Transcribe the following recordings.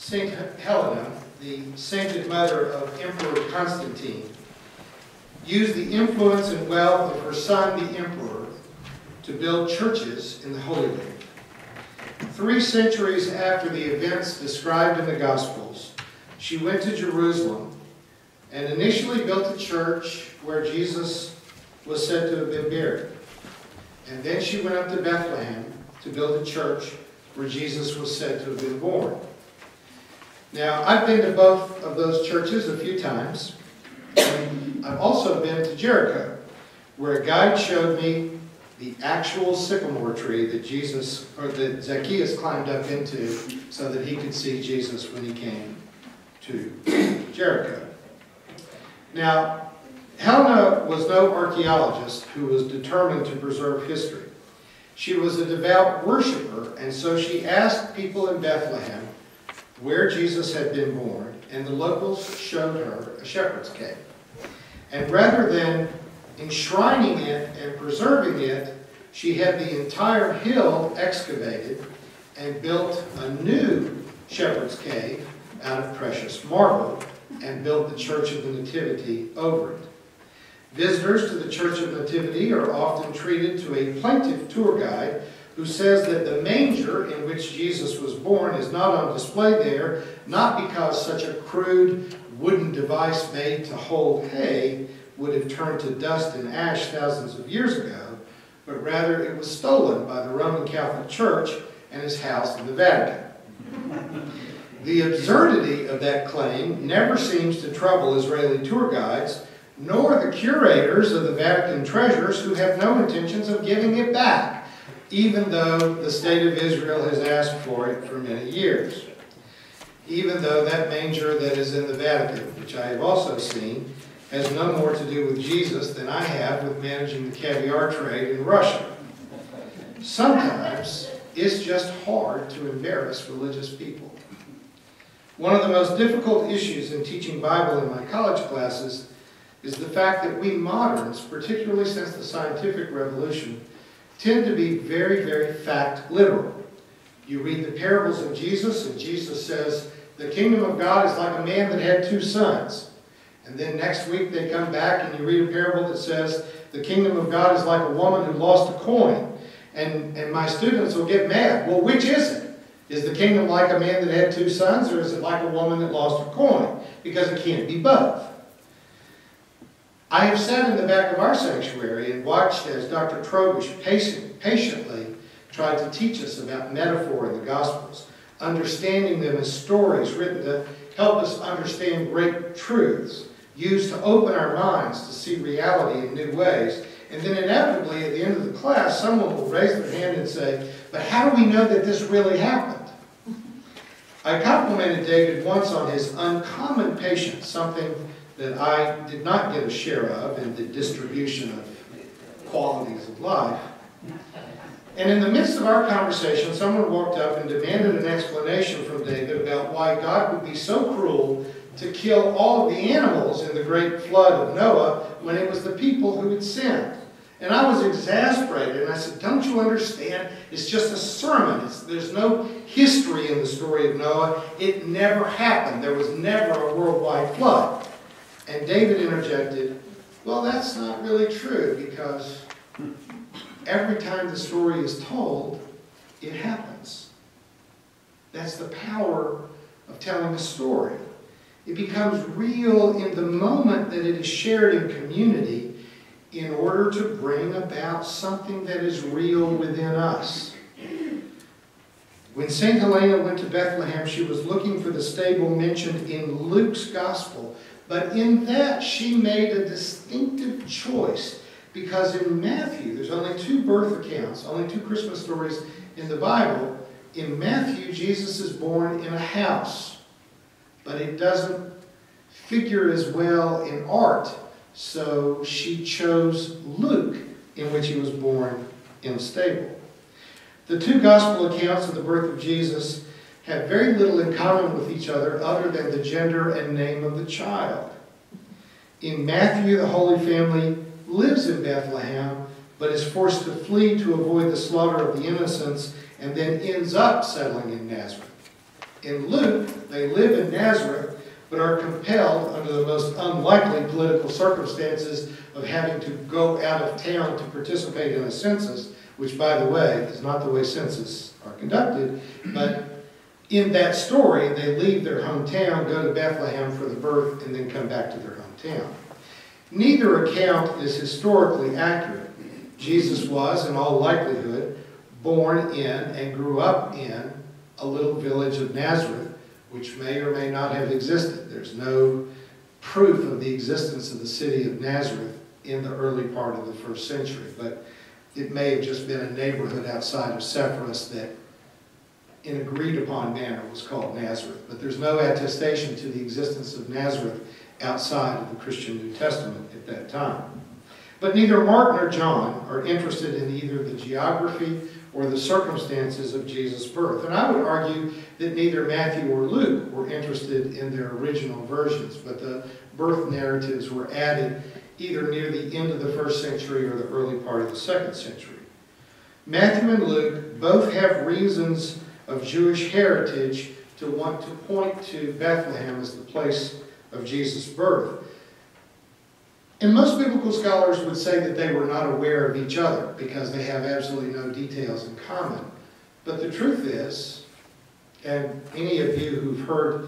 Saint Helena, the sainted mother of Emperor Constantine, used the influence and wealth of her son, the emperor, to build churches in the Holy Land. 3 centuries after the events described in the Gospels, she went to Jerusalem and initially built a church where Jesus was said to have been buried. And then she went up to Bethlehem to build a church where Jesus was said to have been born. Now, I've been to both of those churches a few times, and I've also been to Jericho, where a guide showed me the actual sycamore tree that Zacchaeus climbed up into so that he could see Jesus when he came to Jericho. Now, Helena was no archaeologist who was determined to preserve history. She was a devout worshiper, and so she asked people in Bethlehem where Jesus had been born, and the locals showed her a shepherd's cave. And rather than enshrining it and preserving it, she had the entire hill excavated and built a new shepherd's cave out of precious marble and built the Church of the Nativity over it. Visitors to the Church of Nativity are often treated to a plaintive tour guide who says that the manger in which Jesus was born is not on display there, not because such a crude wooden device made to hold hay would have turned to dust and ash thousands of years ago, but rather it was stolen by the Roman Catholic Church and is housed in the Vatican. The absurdity of that claim never seems to trouble Israeli tour guides, nor the curators of the Vatican treasures, who have no intentions of giving it back, even though the state of Israel has asked for it for many years. Even though that manger that is in the Vatican, which I have also seen, has no more to do with Jesus than I have with managing the caviar trade in Russia. Sometimes it's just hard to embarrass religious people. One of the most difficult issues in teaching Bible in my college classes is the fact that we moderns, particularly since the scientific revolution, tend to be very, very fact literal. You read the parables of Jesus, and Jesus says, the kingdom of God is like a man that had 2 sons. And then next week they come back and you read a parable that says, the kingdom of God is like a woman who lost a coin. And my students will get mad. Well, which is it? Is the kingdom like a man that had 2 sons, or is it like a woman that lost a coin? Because it can't be both. I have sat in the back of our sanctuary and watched as Dr. Trobish patiently tried to teach us about metaphor in the Gospels, understanding them as stories written to help us understand great truths, used to open our minds to see reality in new ways. And then inevitably, at the end of the class, someone will raise their hand and say, but how do we know that this really happened? I complimented David once on his uncommon patience, something that I did not get a share of in the distribution of qualities of life. And in the midst of our conversation, someone walked up and demanded an explanation from David about why God would be so cruel to kill all of the animals in the great flood of Noah when it was the people who had sinned. And I was exasperated, and I said, don't you understand? It's just a sermon. There's no history in the story of Noah. It never happened. There was never a worldwide flood. And David interjected, well, that's not really true, because every time the story is told, it happens. That's the power of telling a story. It becomes real in the moment that it is shared in community in order to bring about something that is real within us. When St. Helena went to Bethlehem, she was looking for the stable mentioned in Luke's Gospel, but in that she made a distinctive choice, because in Matthew, there's only 2 birth accounts, only 2 Christmas stories in the Bible. In Matthew, Jesus is born in a house, but it doesn't figure as well in art, so she chose Luke, in which he was born in a stable. The 2 gospel accounts of the birth of Jesus have very little in common with each other than the gender and name of the child. In Matthew, the Holy Family lives in Bethlehem, but is forced to flee to avoid the slaughter of the innocents, and then ends up settling in Nazareth. In Luke, they live in Nazareth, but are compelled under the most unlikely political circumstances of having to go out of town to participate in a census, which, by the way, is not the way censuses are conducted. But in that story, they leave their hometown, go to Bethlehem for the birth, and then come back to their hometown. Neither account is historically accurate. Jesus was, in all likelihood, born in and grew up in a little village of Nazareth, which may or may not have existed. There's no proof of the existence of the city of Nazareth in the early part of the first century, but it may have just been a neighborhood outside of Sepphoris that, in agreed upon manner, was called Nazareth. But there's no attestation to the existence of Nazareth outside of the Christian New Testament at that time. But neither Mark nor John are interested in either the geography or the circumstances of Jesus' birth. And I would argue that neither Matthew or Luke were interested in their original versions, but the birth narratives were added either near the end of the first century or the early part of the second century. Matthew and Luke both have reasons of Jewish heritage to want to point to Bethlehem as the place of Jesus' birth. And most biblical scholars would say that they were not aware of each other because they have absolutely no details in common. But the truth is, and any of you who've heard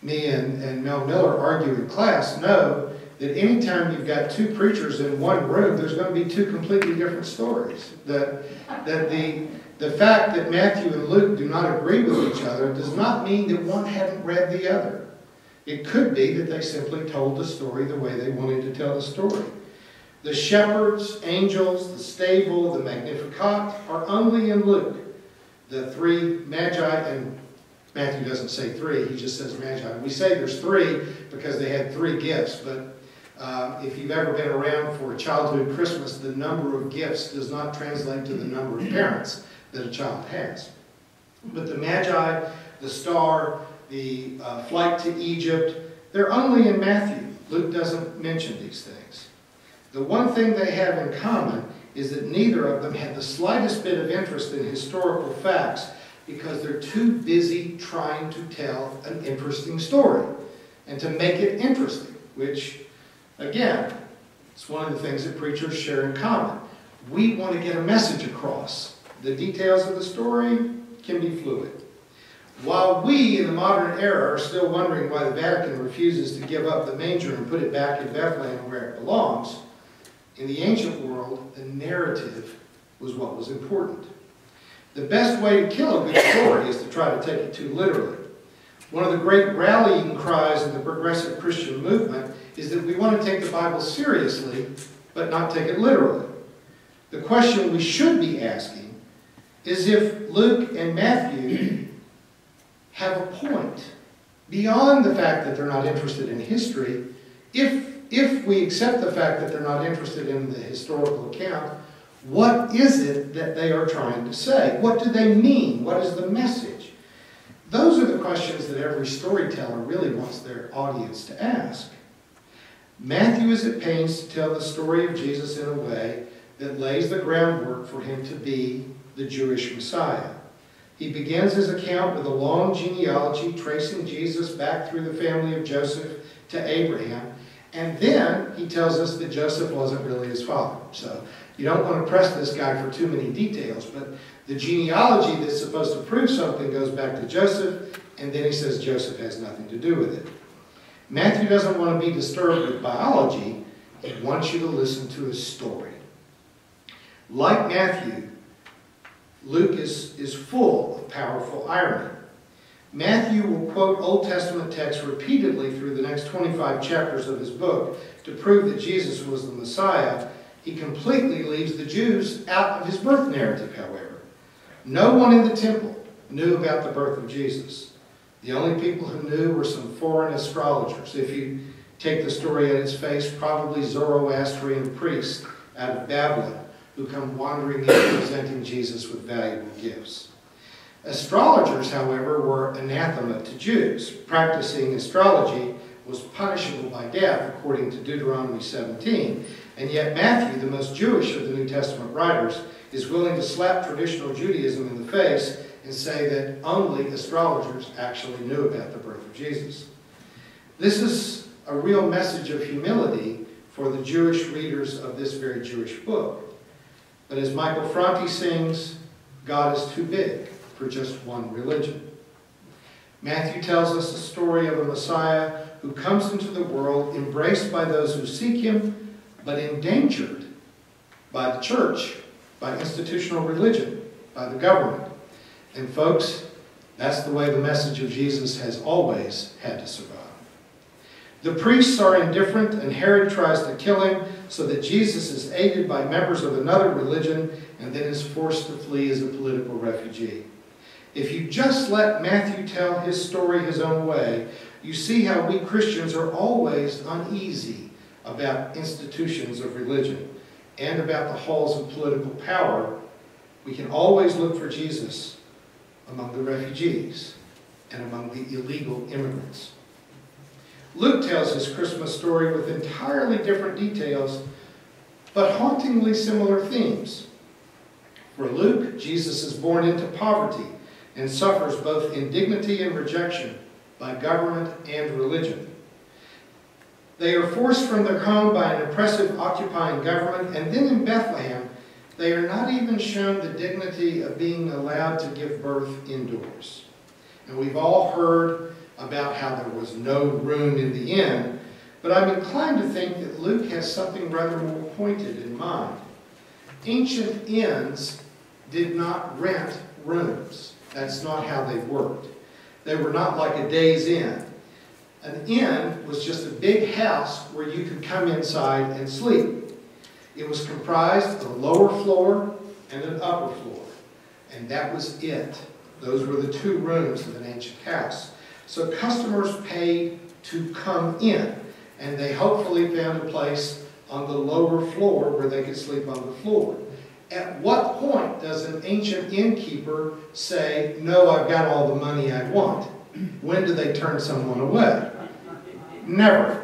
me and Mel Miller argue in class know that anytime you've got two preachers in one room, there's going to be two completely different stories. The fact that Matthew and Luke do not agree with each other does not mean that one hadn't read the other. It could be that they simply told the story the way they wanted to tell the story. The shepherds, angels, the stable, the Magnificat are only in Luke. The three magi, and Matthew doesn't say three, he just says magi. We say there's three because they had three gifts, but if you've ever been around for a childhood Christmas, the number of gifts does not translate to the number of parents that a child has. But the magi, the star, the flight to Egypt, they're only in Matthew. Luke doesn't mention these things. The one thing they have in common is that neither of them had the slightest bit of interest in historical facts because they're too busy trying to tell an interesting story and to make it interesting, which, again, it's one of the things that preachers share in common. We want to get a message across. The details of the story can be fluid. While we, in the modern era, are still wondering why the Vatican refuses to give up the manger and put it back in Bethlehem where it belongs, in the ancient world, the narrative was what was important. The best way to kill a good story is to try to take it too literally. One of the great rallying cries of the progressive Christian movement is that we want to take the Bible seriously, but not take it literally. The question we should be asking is if Luke and Matthew have a point beyond the fact that they're not interested in history. If we accept the fact that they're not interested in the historical account, what is it that they are trying to say? What do they mean? What is the message? Those are the questions that every storyteller really wants their audience to ask. Matthew is at pains to tell the story of Jesus in a way that lays the groundwork for him to be the Jewish Messiah. He begins his account with a long genealogy tracing Jesus back through the family of Joseph to Abraham. And then he tells us that Joseph wasn't really his father. So you don't want to press this guy for too many details, but the genealogy that's supposed to prove something goes back to Joseph, and then he says Joseph has nothing to do with it. Matthew doesn't want to be disturbed with biology. He wants you to listen to his story. Like Matthew, Luke is full of powerful irony. Matthew will quote Old Testament texts repeatedly through the next 25 chapters of his book to prove that Jesus was the Messiah. He completely leaves the Jews out of his birth narrative, however. No one in the temple knew about the birth of Jesus. The only people who knew were some foreign astrologers. If you take the story at its face, probably Zoroastrian priests out of Babylon who come wandering in presenting Jesus with valuable gifts. Astrologers, however, were anathema to Jews. Practicing astrology was punishable by death, according to Deuteronomy 17. And yet Matthew, the most Jewish of the New Testament writers, is willing to slap traditional Judaism in the face and say that only astrologers actually knew about the birth of Jesus. This is a real message of humility for the Jewish readers of this very Jewish book. But as Michael Franti sings, God is too big for just one religion. Matthew tells us the story of a Messiah who comes into the world embraced by those who seek him, but endangered by the church, by institutional religion, by the government. And folks, that's the way the message of Jesus has always had to survive. The priests are indifferent, and Herod tries to kill him so that Jesus is aided by members of another religion and then is forced to flee as a political refugee. If you just let Matthew tell his story his own way, you see how we Christians are always uneasy about institutions of religion and about the halls of political power. We can always look for Jesus among the refugees and among the illegal immigrants. Luke tells his Christmas story with entirely different details, but hauntingly similar themes. For Luke, Jesus is born into poverty and suffers both indignity and rejection by government and religion. They are forced from their home by an oppressive occupying government, and then in Bethlehem, they are not even shown the dignity of being allowed to give birth indoors. And we've all heard about how there was no room in the inn, but I'm inclined to think that Luke has something rather more pointed in mind. Ancient inns did not rent rooms. That's not how they worked. They were not like a day's inn. An inn was just a big house where you could come inside and sleep. It was comprised of a lower floor and an upper floor, and that was it. Those were the two rooms of an ancient house. So customers paid to come in, and they hopefully found a place on the lower floor where they could sleep on the floor. At what point does an ancient innkeeper say, no, I've got all the money I want? When do they turn someone away? Never.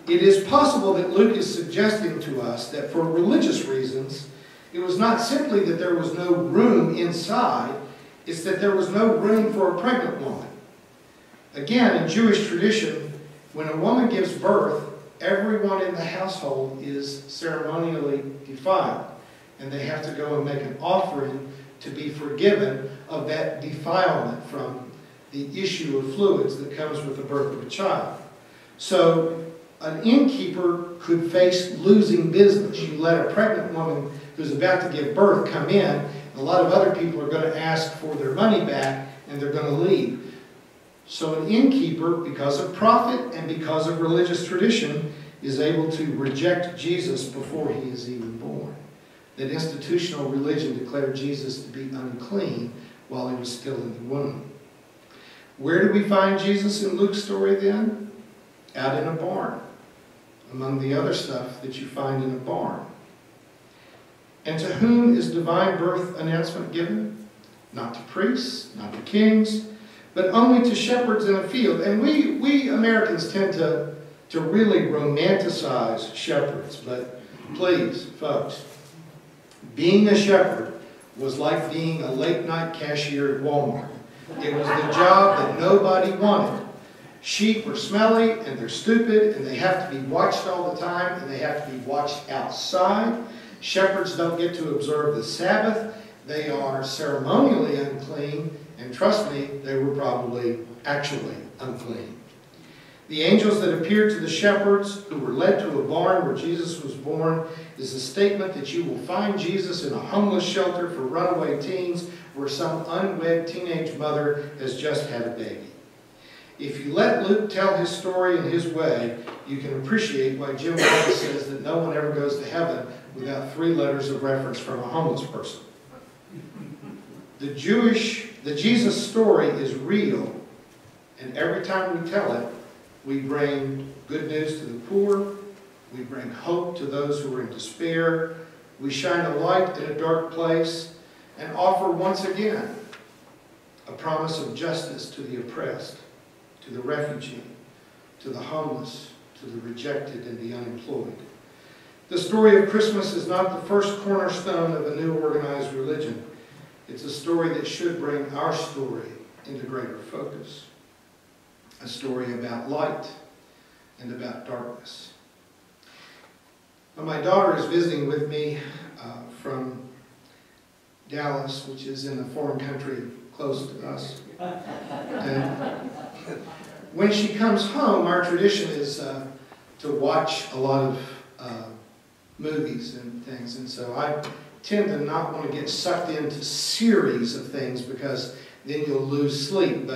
It is possible that Luke is suggesting to us that for religious reasons, it was not simply that there was no room inside, it's that there was no room for a pregnant woman. Again, in Jewish tradition, when a woman gives birth, everyone in the household is ceremonially defiled, and they have to go and make an offering to be forgiven of that defilement from the issue of fluids that comes with the birth of a child. So an innkeeper could face losing business. You let a pregnant woman who's about to give birth come in, and a lot of other people are going to ask for their money back, and they're going to leave. So an innkeeper, because of profit and because of religious tradition, is able to reject Jesus before he is even born. That institutional religion declared Jesus to be unclean while he was still in the womb. Where do we find Jesus in Luke's story then? Out in a barn, among the other stuff that you find in a barn. And to whom is divine birth announcement given? Not to priests, not to kings, but only to shepherds in a field. And we Americans tend to really romanticize shepherds, but please, folks, being a shepherd was like being a late-night cashier at Walmart. It was the job that nobody wanted. Sheep are smelly, and they're stupid, and they have to be watched all the time, and they have to be watched outside. Shepherds don't get to observe the Sabbath. They are ceremonially unclean, and trust me, they were probably actually unclean. The angels that appeared to the shepherds who were led to a barn where Jesus was born is a statement that you will find Jesus in a homeless shelter for runaway teens where some unwed teenage mother has just had a baby. If you let Luke tell his story in his way, you can appreciate why Jim Wallace says that no one ever goes to heaven without 3 letters of reference from a homeless person. The Jesus story is real, and every time we tell it, we bring good news to the poor, we bring hope to those who are in despair, we shine a light in a dark place, and offer once again a promise of justice to the oppressed, to the refugee, to the homeless, to the rejected and the unemployed. The story of Christmas is not the first cornerstone of a new organized religion. It's a story that should bring our story into greater focus. A story about light and about darkness. Well, my daughter is visiting with me from Dallas, which is in a foreign country close to us. And when she comes home, our tradition is to watch a lot of movies and things. And so I tend to not want to get sucked into series of things because then you'll lose sleep.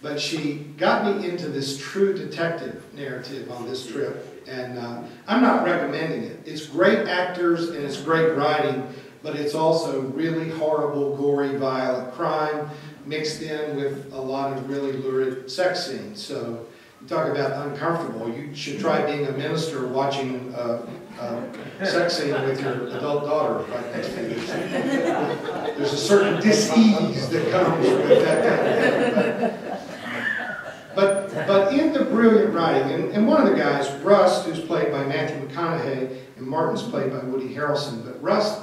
But she got me into this true detective narrative on this trip. And I'm not recommending it. It's great actors and it's great writing, but it's also really horrible, gory, violent crime mixed in with a lot of really lurid sex scenes. So you talk about uncomfortable. You should try being a minister watching a sex scene with your adult daughter right next to you. There's a certain dis-ease that comes with that kind of thing. But in the brilliant writing, and one of the guys, Rust, who's played by Matthew McConaughey, and Martin's played by Woody Harrelson, but Rust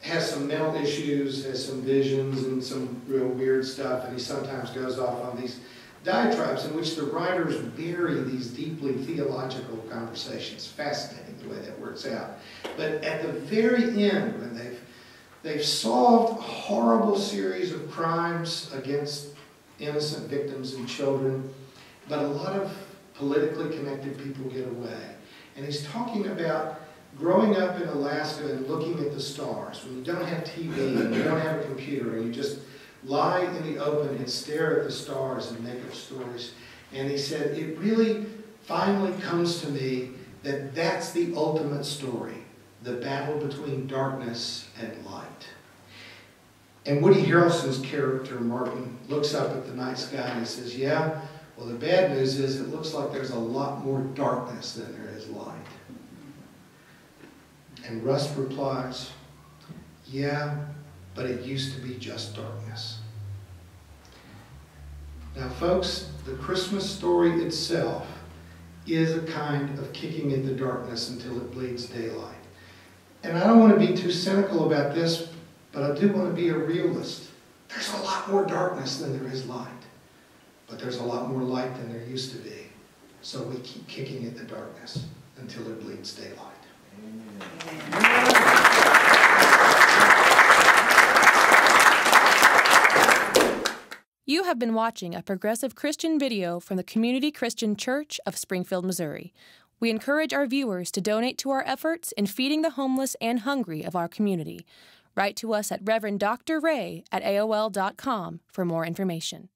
has some mental issues, has some visions and some real weird stuff, and he sometimes goes off on these diatribes in which the writers bury these deeply theological conversations. Fascinating the way that works out. But at the very end, when they've solved a horrible series of crimes against innocent victims and children, but a lot of politically connected people get away. And he's talking about growing up in Alaska and looking at the stars, when you don't have TV and you don't have a computer and you just lie in the open and stare at the stars and make up stories. And he said, it really finally comes to me that that's the ultimate story, the battle between darkness and light. And Woody Harrelson's character, Martin, looks up at the night sky and he says, yeah, well, the bad news is it looks like there's a lot more darkness than there is light. And Rust replies, yeah, but it used to be just darkness. Now, folks, the Christmas story itself is a kind of kicking at the darkness until it bleeds daylight. And I don't want to be too cynical about this, but I do want to be a realist. There's a lot more darkness than there is light. But there's a lot more light than there used to be. So we keep kicking at the darkness until it bleeds daylight. You have been watching a progressive Christian video from the Community Christian Church of Springfield, Missouri. We encourage our viewers to donate to our efforts in feeding the homeless and hungry of our community. Write to us at Rev. Dr. Ray at AOL.com for more information.